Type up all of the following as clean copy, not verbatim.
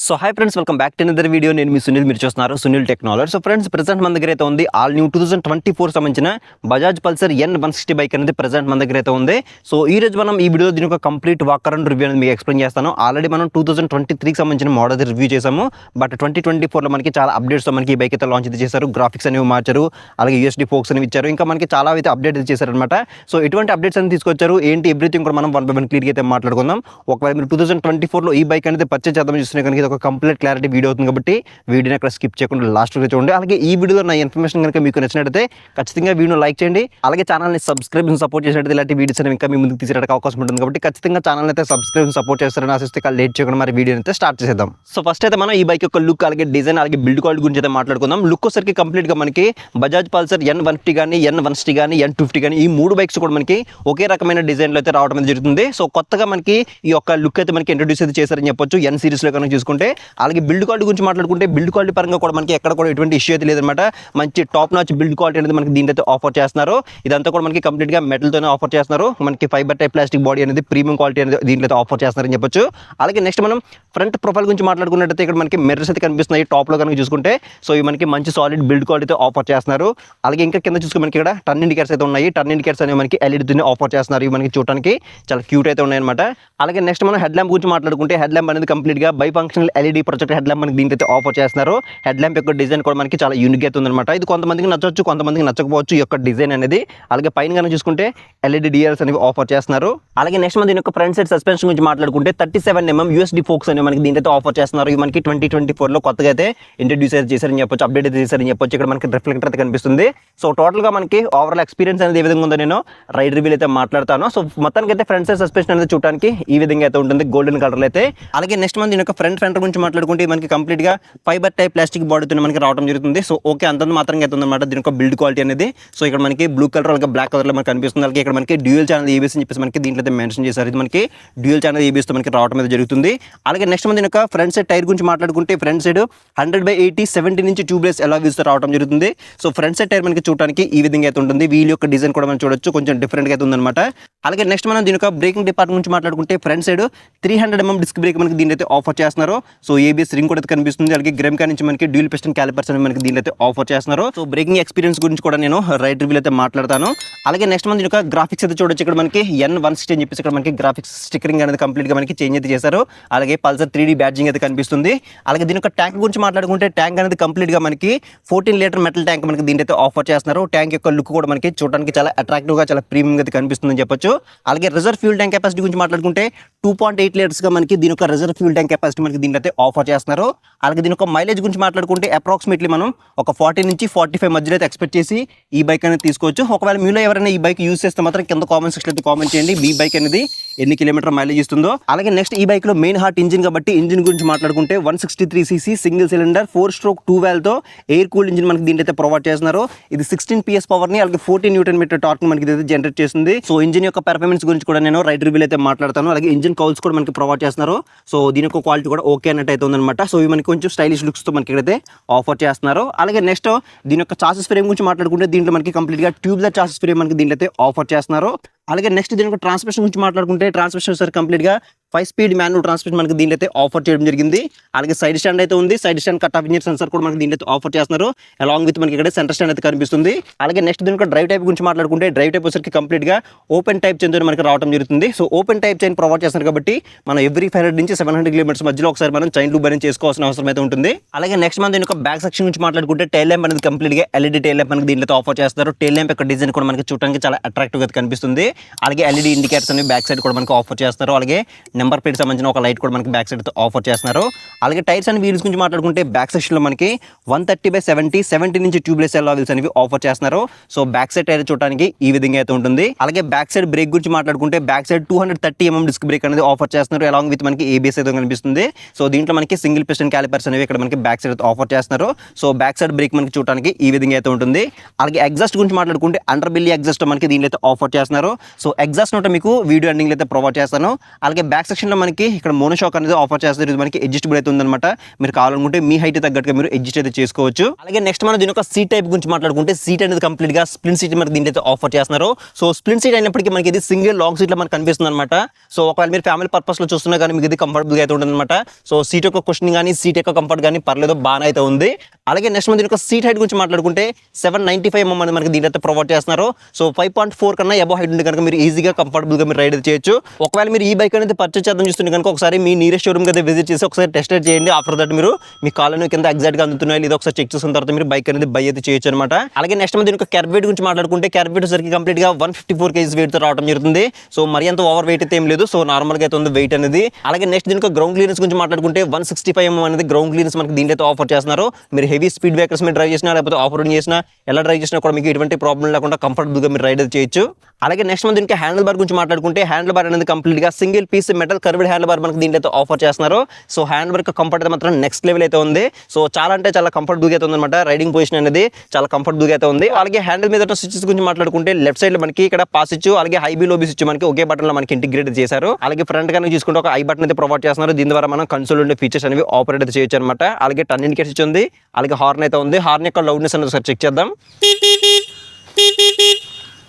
So hi friends, welcome back to another video. నేను మీ సునీల్, మీరు చూస్తున్నారు Sunil technology. So friends, present మన దగ్గర అయితే ఉంది ఆల్ న్యూ 2024 సంబంధించిన బజాజ్ పల్సర్ N160 బైక్ అనేది ప్రెసెంట్ మన దగ్గర అయితే ఉంది. సో ఈ రోజు మనం ఈ వీడియో దీని ఒక కంప్లీట్ వాక్ అరౌండ్ రివ్యూ అనేది మీకు ఎక్స్ప్లెయిన్ చేస్తాను. ఆల్రెడీ మనం 2023కి సంబంధించిన మోడల్ రివ్యూ చేసాము, బట్ 2024లో మనకి చాలా అప్డేట్స్ మనకి ఈ బైక్ అయితే లాంచ్ అయితే చేశారు. గ్రాఫిక్స్ అనేవి మార్చారు, అలాగే యూఎస్డి ఫోక్స్ అనేవి ఇచ్చారు, ఇంకా మనకి చాలా అయితే అప్డేట్ చేశారనమాట. సో ఎటువంటి అప్డేట్స్ అనేది తీసుకొచ్చారు, ఏంటి ఎవ్రీథింగ్ కూడా మనం 1 by 1 క్లియర్గా అయితే మాట్లాడుకుందాం. ఒకవేళ మీరు 2024లో ఈ బైక్ అనేది పర్చేజ్ చేద్దాం చూస్తున్నా కనుక ఇది ఒక కంప్లీట్ క్లారిటీ వీడియో అవుతుంది కాబట్టి వీడియోని అక్కడ స్కిప్ చేయకుండా లాస్ట్ వరకు చూడండి. అలాగే ఈ వీడియోలో నా ఇన్ఫర్మేషన్ కనుక మీకు నచ్చినట్లయితే ఖచ్చితంగా వీడియోని లైక్ చేయండి. అలాగే ఛానల్ని సబ్స్క్రైబ్ సపోర్ట్ చేసినట్టు ఇలాంటి వీడియోస్ అనేవి ఇంకా మీ ముందుకు తీసేయడానికి అవకాశం ఉంటుంది కాబట్టి ఖచ్చితంగా ఛానల్ అయితే సబ్స్క్రైబ్ సపోర్ట్ చేస్తారని ఆశిస్తే లేట్ చేయకుండా మరి వీడియోని అయితే స్టార్ట్ చేద్దాం. సో ఫస్ట్ అయితే మనం ఈ బైక్ యొక్క లుక్, అలాగే డిజైన్, అలాగే బిల్డ్ క్వాలిటీ గురించి అయితే మాట్లాడుకుందాం. లుక్ వచ్చరికి కంప్లీట్గా మనకి బజాజ్ పల్సర్ N150 కానీ N160 కానీ N50 కానీ ఈ మూడు బైక్స్ కూడా మనకి ఒకే రకమైన డిజైన్లో అయితే రావడం జరుగుతుంది. సో కొత్తగా మనకి ఈ యొక్క లుక్ అయితే మనకి ఇంట్రొడ్యూస్ అయితే చేశారని చెప్పొచ్చు N సిరీస్లో కనుక చూసుకుంటే. అలాగే బిల్డ్ క్వాలిటీ గురించి మాట్లాడుకుంటే బిల్డ్ క్వాలిటీ పరంగా కూడా మనకి ఎక్కడ కూడా ఎటువంటి ఇష్యూ అయితే లేదనమాట. మంచి టాప్ నాచ్ బిల్డ్ క్వాలిటీ అనేది మనకి దీంట్లో అయితే ఆఫర్ చేస్తున్నారు. ఇదంతా కూడా మనకి కంప్లీట్గా మెటల్తోనే ఆఫర్ చేస్తున్నారు. మనకి ఫైబర్ టైప్ ప్లాస్టిక్ బాడీ అనేది ప్రీమియం క్వాలిటీ అనేది దీంట్లో అయితే ఆఫర్ చేస్తున్నారని చెప్పొచ్చు. అలాగే నెక్స్ట్ మనం ఫ్రంట్ ప్రొఫైల్ గురించి మాట్లాడుకున్నట్టయితే ఇక్కడ మనకి మిర్రర్స్ అయితే కనిపిస్తున్నాయి టాప్లో కనుక చూసుకుంటే. సో ఇవి మనకి మంచి సాలిడ్ బిల్డ్ క్వాలిటీతో ఆఫర్ చేస్తున్నారు. అలాగే ఇంకా కింద చూసుకుంటే మనకి ఇక్కడ టర్న్ ఇండికేటర్స్ అయితే ఉన్నాయి. టర్న్ ఇండికేటర్స్ అనేవి మనకి ఎల్ఈడీతోనే ఆఫర్ చేస్తున్నారు. ఇవి మనకి చూడడానికి చాలా క్యూట్ అయితే ఉన్నాయన్నమాట. అలాగే నెక్స్ట్ మనం హెడ్ ల్యాంప్ గురించి మాట్లాడుకుంటే హెడ్ ల్యాంప్ అనేది కంప్లీట్గా by functional LED projector head lamp మనకి దీంట్లో అయితే ఆఫర్ చేస్తున్నారు. హెడ్ ల్యాంప్ యొక్క డిజైన్ కూడా మనకి చాలా యూనిక్ అయితే ఉందన్నమాట. ఇది కొంతమందికి నచ్చవచ్చు, కొంతమందికి నచ్చకపోవచ్చు ఈ యొక్క డిజైన్ అనేది. అలాగే పైన కనుక చూసుకుంటే ఎల్ఈడీ డిఆర్ఎల్స్ అనేవి ఆఫర్ చేస్తున్నారు. అలాగే నెక్స్ట్ మనం దీని యొక్క ఫ్రంట్ సైడ్ సస్పెన్షన్ గురించి మాట్లాడుకుంటే 37mm యూఎస్డి ఫోక్స్ అనేవి మనకి దీంట్లో ఆఫర్ చేస్తున్నారు. ఇవి మనకి 2024లో కొత్తగా అయితే ఇంట్రడ్యూస్ అయితే చేశారని చెప్పొచ్చు, అప్డేట్ అయితే చేశారని చెప్పొచ్చు. ఇక్కడ మనకి రిఫ్లెక్టర్ అయితే కనిపిస్తుంది. సో టోటల్గా మనకి ఓవరాల్ ఎక్స్పీరియన్స్ అనేది ఏ విధంగా ఉందో నేను రైడ్ రివ్యూలు అయితే మాట్లాడతాను. సో మొత్తానికి అయితే ఫ్రంట్ సైడ్ సస్పెన్షన్ అనేది చూడడానికి ఈ విధంగా అయితే ఉంటుంది, గోల్డెన్ కలర్ అయితే. అలాగే నెక్స్ట్ మనం దీని యొక్క ఫ్రంట్ ఫెండర్ గురించి మాట్లాడుకుంటే మనకి కంప్లీట్ గా ఫైబర్ టైప్ ప్లాస్టిక్ బాడీతో మనకి రావడం జరుగుతుంది. సో ఓకే, అంతంత మాత్రంగా అయితే ఉందన్నమాట దీని యొక్క బిల్డ్ క్వాలిటీ అనేది. సో ఇక్కడ మనకి బ్లూ కలర్, అలాగే బ్లాక్ కలర్ లో మనకి కనిపిస్తుంది. అలాగే ఇక్కడ మనకి డ్యూయల్ ఛానల్ ఏబీఎస్ అని చెప్పేసి మనకి దీంట్లో అయితే మెన్షన్ చేశారు. ఇది మనకి డ్యూయల్ ఛానల్ ఏబీఎస్ తో మనకి రావడం అయితే జరుగుతుంది. అలాగే నెక్స్ట్ మనం దీని యొక్క ఫ్రంట్ సైడ్ టైర్ గురించి మాట్లాడుకుంటే ఫ్రంట్ సైడ్ 100/80 70 నుంచి ట్యూబ్లెస్ ఎలావీస్ తో రావడం జరుగుతుంది. సో ఫ్రంట్ సైడ్ టైర్ మనకి చూడడానికి ఈ విధంగా అయితే ఉంటుంది. వీల్ యొక్క డిజైన్ కూడా మనం చూడొచ్చు, కొంచెం డిఫరెంట్ గా అయితే ఉందన్నమాట. అలాగే నెక్స్ట్ మనం దీని యొక్క బ్రేకింగ్ డిపార్ట్మెంట్ గురించి మాట్లాడుకుంటే front side 300mm disc brake మనకి దీంట్లో అయితే ఆఫర్ చేస్తున్నారు. సో ఏబీఎస్ రింగ్ కూడా కనిపిస్తుంది. అలాగే గ్రెమ్కా నుంచి మనకి డ్యూల్ పిస్టన్ క్యాలిపర్స్ అని మనకి దీంట్లో అయితే ఆఫర్ చేస్తున్నారు. సో బ్రేకింగ్ ఎక్స్పీరియన్స్ గురించి కూడా నేను రైడ్ రివ్యూలో అయితే మాట్లాడతాను. అలాగే నెక్స్ట్ మనం దీని యొక్క గ్రాఫిక్స్ అయితే చూడొచ్చు. ఇక్కడ మనకి N160 అని చెప్పేసి ఇక్కడ మనకి గ్రాఫిక్స్ స్టిక్కరింగ్ అనేది కంప్లీట్ గా మనకి చేంజ్ అయితే చేశారు. అలాగే పల్సర్ 3D బ్యాడ్జింగ్ అయితే కనిపిస్తుంది. అలాగే దీని యొక్క ట్యాంక్ గురించి మాట్లాడుకుంటే ట్యాంక్ అనేది కంప్లీట్ గా మనకి 14 లీటర్ మెటల్ ట్యాంక్ మనకి దీంట్లో అయితే ఆఫర్ చేస్తున్నారు. ట్యాంక్ యొక్క లుక్ కూడా మనకి చూడడానికి చాలా అట్రాక్టివ్ గా, చాలా ప్రీమియం గా అయితే కనిపిస్తుందని చెప్పొచ్చు. అలాగే రిజర్వ్ ఫ్యూల్ ట్యాంక్ కెపాసిటీ గురించి మాట్లాడుకుంటే 2.8 లీటర్స్ గా మనకి దీని యొక్క రిజర్వ్ ఫ్యూల్ ట్యాంక్ కెపాసిటీ మనకి దీంట్లో అయితే ఆఫర్ చేస్తున్నారు. అలాగే దీని యొక్క మైలేజ్ గురించి మాట్లాడుకుంటే అప్రాక్సిమేట్లీ మనం ఒక 40 నుంచి 45 మధ్యలో అయితే ఎక్స్పెక్ట్ చేసి ఈ బైక్ అనేది తీసుకోవచ్చు. ఒకవేళ మీలో ఎవరైనా ఈ బైక్ యూస్ చేస్తే మాత్రం కింద కామెంట్ సెక్షన్ అయితే కామెంట్ చేయండి ఈ బైక్ అనేది ఎన్ని కిలోమీటర్ మైలేజ్ ఇస్తుందో. అలాగే నెక్స్ట్ ఈ బైక్ లో మెయిన్ హార్ట్ ఇంజిన్ కాబట్టి ఇంజిన్ గురించి మాట్లాడుకుంటే 163cc single cylinder 4-stroke 2 valve తో ఎయిర్ కూల్ ఇంజిన్ మనకి దీంట్లో అయితే ప్రొవైడ్ చేస్తున్నారు. ఇది 16 PS పవర్ ని, అలాగే 14 Nm టార్క్ మనకి ఇది జనరేట్ చేస్తుంది. సో ఇంజిన్ యొక్క పెర్ఫార్మెన్స్ గురించి కూడా నేను రైడ్ రివ్యూలో అయితే మాట్లాడతాను. అలాగే ఇంజిన్ కౌల్స్ కూడా మనకి ప్రొవైడ్ చేస్తున్నారు. సో దీని యొక్క క్వాలిటీ కూడా ఓకే అన్నట్టు అయితే ఉందన్నమాట. సో ఇవి మనకి కొంచెం స్టైలిష్ లుక్స్ తో మనకి ఇక్కడైతే ఆఫర్ చేస్తున్నారు. అలాగే నెక్స్ట్ దీని యొక్క చాసెస్ ఫ్రేమ్ గురించి మాట్లాడుకుంటే దీంట్లో మనకి కంప్లీట్ గా ట్యూబ్లెస్ చాసెస్ ఫ్రేమ్ మనకి దీంట్లో అయితే ఆఫర్ చేస్తున్నారు. అలాగే నెక్స్ట్ దీని యొక్క ట్రాన్స్మిషన్ గురించి మాట్లాడుకుంటే ట్రాన్స్మిషన్ సార్ కంప్లీట్ గా 5-speed మాన్యువల్ ట్రాన్స్మిషన్ మనకి దీంట్లో అయితే ఆఫర్ చేయడం జరిగింది. అలాగే సైడ్ స్టాండ్ అయితే ఉంది. Side stand cut off engine sensor కూడా మనకి దీంట్లో అయితే ఆఫర్ చేస్తున్నారు. అలాంగ్ విత్ మనకి ఇక్కడ సెంటర్ స్టాండ్ అయితే కనిపిస్తుంది. అలాగే నెక్స్ట్ దీని యొక్క డ్రైవ్ టైప్ గురించి మాట్లాడుకుంటే డ్రైవ్ టైప్ వచ్చరికి కంప్లీట్ గా ఓపెన్ టైప్ చైన్ మనకి రావడం జరుగుతుంది. So open type chain provide చేస్తున్నారు కాబట్టి మనం ఎవ్రీ 500 నుంచి 700 కిలోమీటర్స్ మధ్యలో ఒకసారి మనం చైన్ లూబ్ అనేది చేసుకోవాల్సిన అవసరం అయితే ఉంటుంది. అలాగే నెక్స్ట్ మనం దీని యొక్క బ్యాక్ సెక్షన్ గురించి మాట్లాడుకుంటే టైల్ ల్యాంప్ అనేది కంప్లీట్ గా ఎల్ఈడీ టైల్ ల్యాంప్ మనకి దీంట్లో ఆఫర్ చేస్తారు. టైల్ ల్యాంప్ యొక్క డిజైన్ కూడా మనకి చూడడానికి చాలా అట్రాక్టివ్ గా కనిపిస్తుంది. అలాగే ఎల్ఈడీ ఇండికేటర్స్ అనేవి బ్యాక్ సైడ్ కూడా మనకి ఆఫర్ చేస్తారు. అలాగే నెంబర్ ప్లేట్ సంబంధించిన లైట్ కూడా మనకి బ్యాక్ సైడ్ తో ఆఫర్ చేస్తున్నారు. అలాగే టైర్స్ అండ్ వీల్స్ గురించి మాట్లాడుకుంటే బ్యాక్ సెక్షన్ లో మనకి 130/70 నుంచి ట్యూబ్లెస్ వీల్స్ అనేవి ఆఫర్ చేస్తున్నారు. సో బ్యాక్ సైడ్ టైర్ చూడడానికి ఈ విధంగా అయితే ఉంటుంది. అలాగే బ్యాక్ సైడ్ బ్రేక్ గురించి మాట్లాడుకుంటే back side 230mm disc brake అనేది ఆఫర్ చేస్తున్నారు. అలాంగ్ విత్ మనకి ఏబీఎస్ అయితే కనిపిస్తుంది. సో దీంట్లో మనకి సింగిల్ పిస్టన్ క్యాలిపర్స్ అనేవి ఇక్కడ మనకి బ్యాక్ సైడ్ ఆఫర్ చేస్తున్నారు. సో బ్యాక్ సైడ్ బ్రేక్ మనకి చూడడానికి ఈ విధంగా అయితే ఉంటుంది. అలాగే ఎగ్జాస్ట్ గురించి మాట్లాడుకుంటే అండర్ బిల్లీ ఎగ్జాస్ట్ మనకి దీంట్లో అయితే ఆఫర్ చేస్తున్నారు. సో ఎగ్జాస్ట్ నోట్ మీకు వీడియో ఎండింగ్ అయితే ప్రొవైడ్ చేస్తాను. అలాగే బ్యాక్ సెక్షన్ లో మనకి ఇక్కడ మోనోషాక్ అనేది ఆఫర్ చేస్తారు. ఇది మనకి అడ్జస్టబుల్ అయితే అయితే ఉందన్నమాట. మీరు కావాలనుకుంటే మీ హైట్ తగ్గట్టుగా మీరు అడ్జస్ట్ అయితే చేసుకోవచ్చు. అలాగే నెక్స్ట్ మనం దీని యొక్క సీట్ టైప్ గురించి మాట్లాడుకుంటే సీట్ అనేది కంప్లీట్ గా స్ప్లిన్ సీట్ మనకి దీంట్లో ఆఫర్ చేస్తున్నారు. సో స్ప్లిన్ సీట్ అయినప్పటికీ మనకి ఇది సింగిల్ లాంగ్ సీట్ లో మనకు కనిపిస్తుంది అనమాట. సో ఒకవేళ మీరు ఫ్యామిలీ పర్పస్ లో చూస్తున్నా కానీ మీకు ఇది కంఫర్టబుల్ గా అయితే ఉంటుంది అనమాట. సో సీట్ యొక్క క్వశ్చన్ కానీ సీట్ యొక్క కంఫర్ట్ కానీ పర్లేదు, బాగా అయితే ఉంది. అలాగే నెక్స్ట్ మనం దీని యొక్క సీట్ హైట్ గురించి మాట్లాడుకుంటే 795 mm అని మనకి దీంట్లో ప్రొవైడ్ చేస్తున్నారు. సో 5.4 కన్నా అబౌవ్ హైట్ ఉంటే కనుక మీరు ఈజీగా కంఫర్టబుల్ గా మీరు రైడ్ చేయొచ్చు. ఒకవేళ మీరు ఈ బైక్ అనేది పర్చేస్ చేద్దాం చూస్తుంటే కనుక ఒకసారి మీ నియరెస్ట్ షోరూమ్ అయితే విజిట్ చేసి ఒకసారి టెస్ట్ రైడ్ చేయండి. ఆఫ్టర్ దట్ మీరు మీ కాళ్ళను కింద ఎగ్జాక్ట్ గా అందుతున్నాయి లేదా ఒకసారి చెక్ చేసిన తర్వాత మీరు బైక్ అనేది బై అయితే చేయొచ్చు అనమాట. అలాగే నెక్స్ట్ మనం దీని యొక్క క్యాబ్ వెయిట్ గురించి మాట్లాడుకుంటే క్యాబ్ వెయిట్ సరికి కంప్లీట్ గా 154 kg వెయిట్ తో రావడం జరుగుతుంది. సో మరి అంత ఓవర్ వెయిట్ అయితే ఏం లేదు. సో నార్మల్ గా అయితే ఉంది వెయిట్ అనేది. అలాగే నెక్స్ట్ దీని యొక్క గ్రౌండ్ క్లియరెన్స్ గురించి మాట్లాడుకుంటే 165 mm అనేది గ్రౌండ్ క్లియరెన్స్ మనకి దీంట్లో ఆఫర్ చేస్తున్నారు. మీరు హెవీ స్పీడ్ బ్రేకర్స్ మీద డ్రైవ్ చేసినా లేకపోతే ఆఫ్ రోడ్ చేసినా ఎలా డ్రైవ్ చేసినా కూడా మీకు ఎటువంటి ప్రాబ్లం లేకుండా కంఫర్టబుల్ గా మీరు రైడ్ చేయొచ్చు. అలాగే నెక్స్ట్ మనం దీనికి హ్యాండిల్ బార్ గురించి మాట్లాడుకుంటే హ్యాండిల్ బార్ అనేది కంప్లీట్ గా single piece metal curved handle bar మనకి దీంట్లో ఆఫర్ చేస్తున్నారు. సో హ్యాండిల్ బార్ కంఫర్ట్ అయితే మాత్రం నెక్స్ట్ లెవెల్ అయితే ఉంది. సో చాలా అంటే చాలా కంఫర్టబుల్ గా అయితే ఉందన్నమాట. రైడింగ్ పొజిషన్ అనేది చాలా కంఫర్టబుల్ గా అయితే ఉంది. అలాగే హ్యాండిల్ మీద స్విచెస్ గురించి మాట్లాడుకుంటే లెఫ్ట్ సైడ్ లో మనకి ఇక్కడ పాస్ స్విచ్ అలాగే హై బీ లో బీ స్విచ్ మనకి ఒకే బటన్ లో మనకి ఇంటిగ్రేట్ చేశారు. అలాగే ఫ్రంట్ కనుక చూసుకుంటే ఒక ఐ బటన్ అయితే ప్రొవైడ్ చేస్తున్నారు. దీని ద్వారా మనం కన్సోల్ ఉండే ఫీచర్స్ అనేవి ఆపరేట్ అయితే చేయొచ్చు అనమాట. అలాగే టర్న్ ఇండికేటర్ స్విచ్ ఉంది. అలాగే హార్న్ అయితే ఉంది. హార్న్ యొక్క లౌడ్నెస్ అనేది ఒకసారి చెక్ చేద్దాం.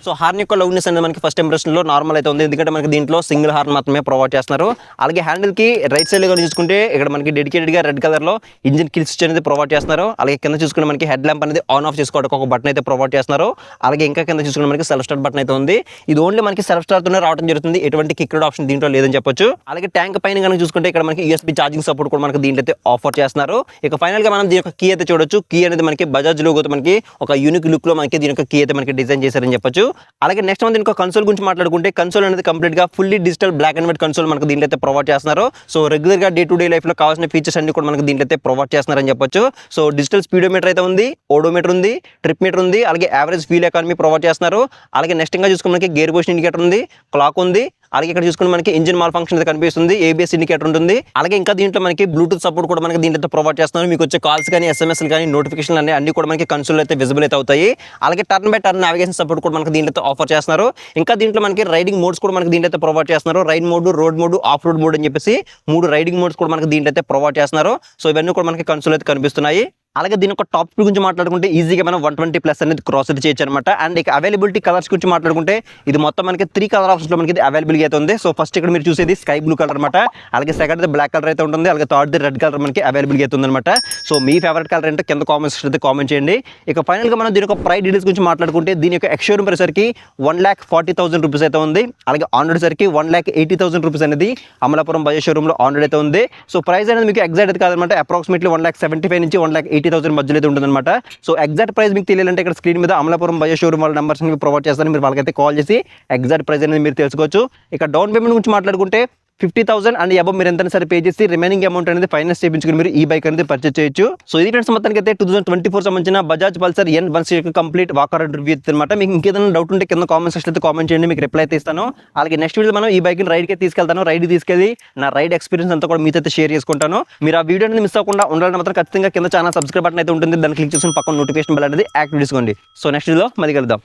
సో హార్న్ యొక్క లౌడ్నెస్ అనేది మనకి ఫస్ట్ ఇంప్రెషన్లో నార్మల్ అయితే ఉంది, ఎందుకంటే మనకి దీంట్లో సింగిల్ హార్న్ మాత్రమే ప్రొవైడ్ చేస్తున్నారు. అలాగే హ్యాండిల్కి రైట్ సైడ్లో కానీ చూసుకుంటే ఇక్కడ మనకి డెడికేటెడ్గా రెడ్ కలర్లో ఇంజిన్ కిల్ స్విచ్ అనేది ప్రొవైడ్ చేస్తున్నారు. అలాగే కింద చూసుకుంటే మనకి హెడ్ ల్యాంప్ అనేది ఆన్ ఆఫ్ చేసుకోవడానికి ఒక బటన్ అయితే ప్రొవైడ్ చేస్తున్నారు. అలాగే ఇంకా కింద చూసుకుంటే మనకి సెల్ఫ్ స్టార్ట్ బటన్ అయితే ఉంది. ఇది ఓన్లీ మనకి సెల్ఫ్ స్టార్ట్తోనే రావడం జరుగుతుంది, ఎటువంటి కిక్ ఆప్షన్ దీంట్లో లేదని చెప్పొచ్చు. అలాగే ట్యాంక్ పైన కనుక చూసుకుంటే ఇక్కడ మనకి USB ఛార్జింగ్ సపోర్ట్ కూడా మనకి దీంట్లో అయితే ఆఫర్ చేస్తున్నారు. ఇక ఫైనల్ గా మనం దీని యొక్క కీ అయితే చూడొచ్చు. కీ అనేది మనకి బజాజ్ లోగోతో మనకి ఒక యూనిక్ లుక్ లో మనకి దీని యొక్క కీ అయితే మనకి డిజైన్ చేశారని చెప్పొచ్చు. అలాగే నెక్స్ట్ దీని యొక్క కన్సోల్ గురించి మాట్లాడుకుంటే కన్సోల్ అనేది కంప్లీట్ గా fully digital black and white console మనకి దీంట్లో అయితే ప్రొవైడ్ చేస్తున్నారు. సో రెగ్యులర్ గా డే టు డే లైఫ్ లో కావాల్సిన ఫీచర్స్ అన్ని కూడా మనకి దీంట్లో అయితే ప్రొవైడ్ చేస్తున్నారని చెప్పొచ్చు. సో డిజిటల్ స్పీడోమీటర్ అయితే ఉంది, ఓడోమీటర్ ఉంది, ట్రిప్ మీటర్ ఉంది, అలాగే యావరేజ్ ఫ్యూల్ ఎకానమీ ప్రొవైడ్ చేస్తున్నారు. అలాగే నెక్స్ట్ ఇంకా చూసుకుంటే మనకి గేర్ పొజిషన్ ఇండికేటర్ ఉంది, క్లాక్ ఉంది. అలాగే ఇక్కడ చూసుకుంటే మనకి ఇంజిన్ మాల్ ఫంక్షన్ అయితే కనిపిస్తుంది, ABS ఇండికేటర్ ఉంటుంది. అలాగే ఇంకా దీంట్లో మనకి బ్లూటూత్ సపోర్ట్ కూడా మనకి దీంట్లో ప్రొవైడ్ చేస్తున్నారు. మీకు వచ్చే కాల్స్ కానీ SMS కానీ నోటిఫికేషన్ అన్ని కూడా మనకి కన్సోల్ అయితే విజిబుల్ అయితే అవుతాయి. అలాగే turn by turn navigation support కూడా మనకి దీంట్లో ఆఫర్ చేస్తున్నారు. ఇంకా దీంట్లో మనకి రైడింగ్ మోడ్స్ కూడా మనకి దీంట్లో ప్రొవైడ్ చేస్తున్నారు. Ride mode, road mode, off road mode అని చెప్పేసి 3 రైడింగ్ మోడ్స్ కూడా మనకి దీంట్లో అయితే ప్రొవైడ్ చేస్తున్నారు. సో ఇవన్నీ కూడా మనకి కన్సోల్ అయితే కనిపిస్తున్నాయి. అలాగే దీని ఒక టాప్ స్పీడ్ గురించి మాట్లాడుకుంటే ఈజీగా మనం 120+ అనేది క్రాస్ అయితే చేయొచ్చు అనమాట. అండ్ ఇక అవైలబిలిటీ కలర్స్ గురించి మాట్లాడుకుంటే ఇది మొత్తం మనకి 3 కలర్ ఆప్షన్స్ లో మనకి అవైలబిలిటీ అయితే ఉంది. సో ఫస్ట్ ఇక్కడ మీరు చూసేది స్కై బ్లూ కలర్ అనమాట. అలాగే సెకండ్ బ్లాక్ కలర్ అయితే ఉంటుంది. అలాగే థర్డ్ రెడ్ కలర్ మనకి అవైలబిలిటీ అయితే ఉందన్నమాట. సో మీ ఫేవరెట్ కలర్ ఏంటో కింద కామెంట్స్ అయితే కామెంట్ చేయండి. ఇక ఫైనల్ గా మనం దీని యొక్క ప్రైస్ డీటెయిల్స్ గురించి మాట్లాడుకుంటే దీని యొక్క ఎక్స్ షోరూమ్ సరికి 1,40,000 రూపీస్ అయితే ఉంది. అలాగే ఆన్రోడ్ సరికి 1,80,000 రూపీస్ అనేది అమలాపురం బజాజ్ షోరూమ్ లో ఆన్రోడ్ అయితే ఉంది. సో ప్రైస్ అనేది మీకు ఎగ్జాక్ట్ అయితే కాదనమాట. అప్రాక్సిమేట్లీ 1,75,000 నుంచి 1,80,000 మధ్యలో అయితే అనమాట. సో ఎగ్జాక్ట్ ప్రైస్ మీకు తెలియాలంటే ఇక్కడ స్క్రీన్ మీద అమలాపురం బజాజ్ షోరూమ్ వాళ్ళ నెంబర్స్ ప్రొవైడ్ చేస్తాను. మీరు వాళ్ళకైతే కాల్ చేసి ఎగ్జాక్ట్ ప్రైస్ అనేది మీరు తెలుసుకోవచ్చు. ఇక డౌన్ పేమెంట్ గురించి మాట్లాడుకుంటే 50,000 అండ్ అబౌవ్ మీరు ఎంత సరే పే చేసి రిమైనింగ్ అమౌంట్ అనేది ఫైనాన్స్ చేయించుకుని మీరు ఈ బైక్ అనేది పర్చేస్ చేయొచ్చు. సో ఇది ఫ్రెండ్స్ మొత్తానికి అయితే 2024 సంబంధించిన Bajaj Pulsar N160 complete walker review అనమాట. మీకు ఇంకేదైనా డౌట్ ఉంటే కింద కామెంట్ సెక్షన్ అయితే కామెంట్ చేయండి, మీకు రిప్లై అయితే ఇస్తాను. అలాగే నెక్స్ట్ వీడియో మనం ఈ బైక్ రైడ్కి తీసుకెళ్తాను. రైడ్ తీసుకెళ్ళి నా రైడ్ ఎక్స్పీరియన్స్ అంతా కూడా మీతో అయితే షేర్ చేసుకుంటాను. మీరు ఆ వీడియో అనేది మిస్ అవ్వకుండా ఉండాలని మాత్రం ఖచ్చితంగా కింద ఛానల్ సబ్స్క్రైబ్ బటన్ అయితే ఉంటుంది, దాన్ని క్లిక్ చేసుకుని పక్కన నోటిఫికేషన్ బెల్ అనేది యాక్టివ్ చేసుకోండి. సో నెక్స్ట్ వీడియోలో మళ్ళీ కలుద్దాం.